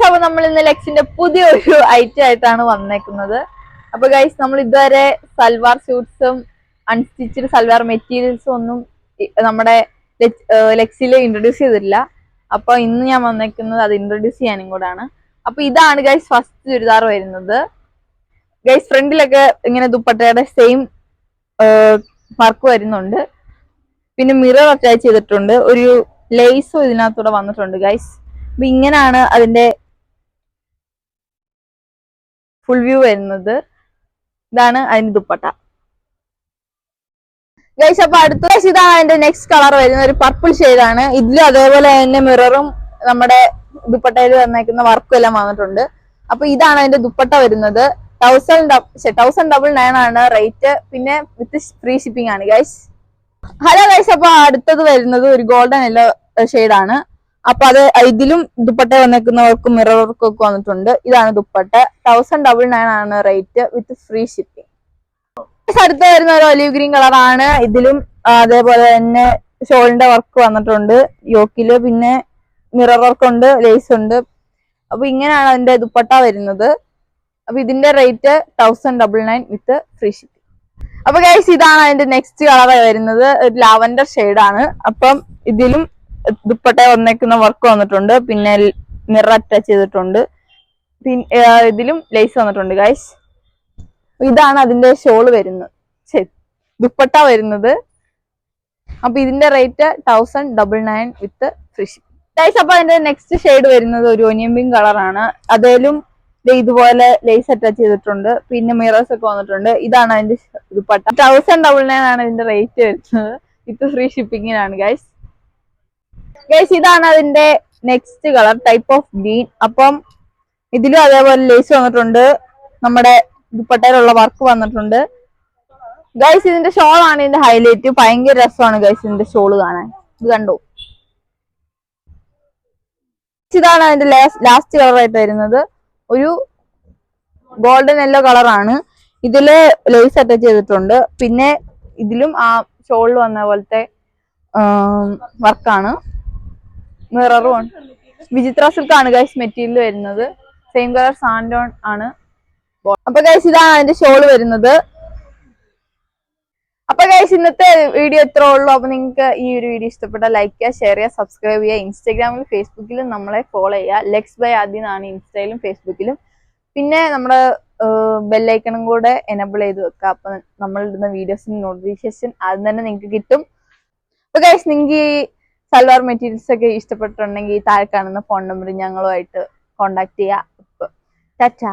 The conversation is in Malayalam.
ഗൈസ് അപ്പൊ നമ്മൾ ഇന്ന് ലെക്സിന്റെ പുതിയൊരു ഐറ്റം ആയിട്ടാണ് വന്നേക്കുന്നത്. അപ്പൊ ഗൈസ് നമ്മൾ ഇതുവരെ സൽവാർ സ്യൂട്ട്സും അൺസ്റ്റിച്ചഡ് സൽവാർ മെറ്റീരിയൽസും ഒന്നും നമ്മുടെ ലെക്സിൽ ഇൻട്രൊഡ്യൂസ് ചെയ്തിട്ടില്ല. അപ്പൊ ഇന്ന് ഞാൻ വന്നേക്കുന്നത് അത് ഇൻട്രൊഡ്യൂസ് ചെയ്യാനും കൂടാണ്. അപ്പൊ ഇതാണ് ഗൈസ് ഫസ്റ്റ് ചുരിദാർ വരുന്നത്. ഗൈസ് ഫ്രണ്ടിലൊക്കെ ഇങ്ങനെ ദുപ്പട്ടയുടെ സെയിം വർക്ക് വരുന്നുണ്ട്. പിന്നെ മിറർ അറ്റാച്ച് ചെയ്തിട്ടുണ്ട്. ഒരു ലേസും ഇതിനകത്തൂടെ വന്നിട്ടുണ്ട് ഗൈസ്. അപ്പൊ ഇങ്ങനെയാണ് അതിന്റെ ഫുൾ വ്യൂ വരുന്നത്. ഇതാണ് അതിന്റെ ദുപ്പട്ട ഗൈസ്. അപ്പൊ അടുത്ത ഇതാണ് അതിന്റെ നെക്സ്റ്റ് കളർ വരുന്നത്. ഒരു പർപ്പിൾ ഷെയ്ഡാണ്. ഇതിലും അതേപോലെ തന്നെ മിററും നമ്മുടെ ദുപ്പട്ടയിൽ വന്നേക്കുന്ന വർക്കും എല്ലാം വന്നിട്ടുണ്ട്. അപ്പൊ ഇതാണ് അതിന്റെ ദുപ്പട്ട വരുന്നത്. 1099 ആണ് റേറ്റ്. പിന്നെ വിത്ത് ഫ്രീ ഷിപ്പിംഗ് ആണ് ഗൈസ്. ഹലോ ഗൈസ്, അപ്പൊ അടുത്തത് വരുന്നത് ഒരു ഗോൾഡൻ യെല്ലോ ഷെയ്ഡാണ്. അപ്പൊ അത് ഇതിലും ദുപ്പട്ട വന്നേക്കുന്നവർക്കും മിറർ വർക്കും ഒക്കെ വന്നിട്ടുണ്ട്. ഇതാണ് ദുപ്പട്ട. 1099 ആണ് റേറ്റ് വിത്ത് ഫ്രീ ഷിപ്പിംഗ്. അടുത്ത് വരുന്ന ഒരു ഒലിവ് ഗ്രീൻ കളറാണ്. ഇതിലും അതേപോലെ തന്നെ ഷോളിന്റെ വർക്ക് വന്നിട്ടുണ്ട് യോക്കില്. പിന്നെ മിറർ വർക്ക് ഉണ്ട്, ലേസ് ഉണ്ട്. അപ്പൊ ഇങ്ങനെയാണ് അതിന്റെ ദുപ്പട്ട വരുന്നത്. അപ്പൊ ഇതിന്റെ റേറ്റ് 1099 വിത്ത് ഫ്രീ ഷിപ്പിംഗ്. അപ്പൊ ഗൈസ് ഇതാണ് അതിന്റെ നെക്സ്റ്റ് കളർ വരുന്നത്. ഒരു ലാവൻഡർ ഷെയ്ഡാണ്. അപ്പം ഇതിലും ദുപ്പട്ട വന്നേക്കുന്ന വർക്ക് വന്നിട്ടുണ്ട്. പിന്നെ മിറർ അറ്റാച്ച് ചെയ്തിട്ടുണ്ട്. പിന്നെ ഇതിലും ലേസ് വന്നിട്ടുണ്ട് ഗൈസ്. ഇതാണ് അതിന്റെ ഷോള് വരുന്നത്, ദുപ്പട്ട വരുന്നത്. അപ്പൊ ഇതിന്റെ റേറ്റ് 1099 വിത്ത് ഫ്രീ ഷിപ്പിംഗ് ഗൈസ്. അപ്പൊ അതിന്റെ നെക്സ്റ്റ് ഷെയ്ഡ് വരുന്നത് ഒരു ഒനിയൻ പിങ്ക് കളറാണ്. അതിലും ഇതുപോലെ ലേസ് അറ്റാച്ച് ചെയ്തിട്ടുണ്ട്. പിന്നെ മിറേഴ്സ് ഒക്കെ വന്നിട്ടുണ്ട്. ഇതാണ് അതിന്റെ ദുപ്പട്ട. 1099 ആണ് ഇതിന്റെ റേറ്റ് വരുന്നത് വിത്ത് ഫ്രീ ഷിപ്പിംഗിനാണ് ഗൈസ്. ഗൈസ് ഇതാണ് അതിന്റെ next colour, type of green. അപ്പം ഇതിലും അതേപോലെ ലേസ് വന്നിട്ടുണ്ട്. നമ്മുടെ ദുപ്പട്ടയിലുള്ള വർക്ക് വന്നിട്ടുണ്ട് ഗൈസ്. ഇതിന്റെ ഷോൾ ആണ് ഇതിന്റെ ഹൈലൈറ്റ്. ഭയങ്കര രസമാണ് ഗൈസ് ഇതിന്റെ ഷോള് കാണാൻ. ഇത് കണ്ടോ? ഇതാണ് അതിന്റെ ലാസ്റ്റ് കളർ ആയിട്ട് വരുന്നത്. ഒരു ഗോൾഡൻ യെല്ലോ കളറാണ്. ഇതില് ലേസ് അറ്റാച്ച് ചെയ്തിട്ടുണ്ട്. പിന്നെ ഇതിലും ആ ഷോളിൽ വന്ന പോലത്തെ വർക്കാണ്. മിററും വിചിത്ര സിൽക്ക് ആണ് ഗൈസ് മെറ്റീരിയൽ വരുന്നത്. സെയിം കളർ സാൻഡോൺ ആണ്. അപ്പൊ ഗൈസ് ഇതാണ് അതിന്റെ ഷോള് വരുന്നത്. അപ്പൊ ഗൈസ് ഇന്നത്തെ വീഡിയോ ഇത്രേ ഉള്ളൂ. അപ്പൊ നിങ്ങൾക്ക് ഈ ഒരു വീഡിയോ ഇഷ്ടപ്പെട്ട ലൈക്ക് ചെയ്യുക, ഷെയർ ചെയ്യുക, സബ്സ്ക്രൈബ് ചെയ്യുക. ഇൻസ്റ്റാഗ്രാമിലും ഫേസ്ബുക്കിലും നമ്മളെ ഫോളോ ചെയ്യുക. ലെക്സ് ബൈ ആദി എന്നാണ് ഇൻസ്റ്റയിലും ഫേസ്ബുക്കിലും. പിന്നെ നമ്മുടെ ബെല്ലൈക്കണും കൂടെ എനബിൾ ചെയ്ത് വെക്കുക. അപ്പൊ നമ്മൾ ഇടുന്ന വീഡിയോസിന്റെ നോട്ടിഫിക്കേഷൻ ആദ്യം തന്നെ നിങ്ങൾക്ക് കിട്ടും. അപ്പൊ ഗൈസ് നിങ്ങൾക്ക് ഈ സൽവാർ മെറ്റീരിയൽസ് ഒക്കെ ഇഷ്ടപ്പെട്ടിട്ടുണ്ടെങ്കിൽ താഴെ കാണുന്ന ഫോൺ നമ്പറിൽ ഞങ്ങളുമായിട്ട് കോണ്ടാക്ട് ചെയ്യുക. ടാറ്റാ.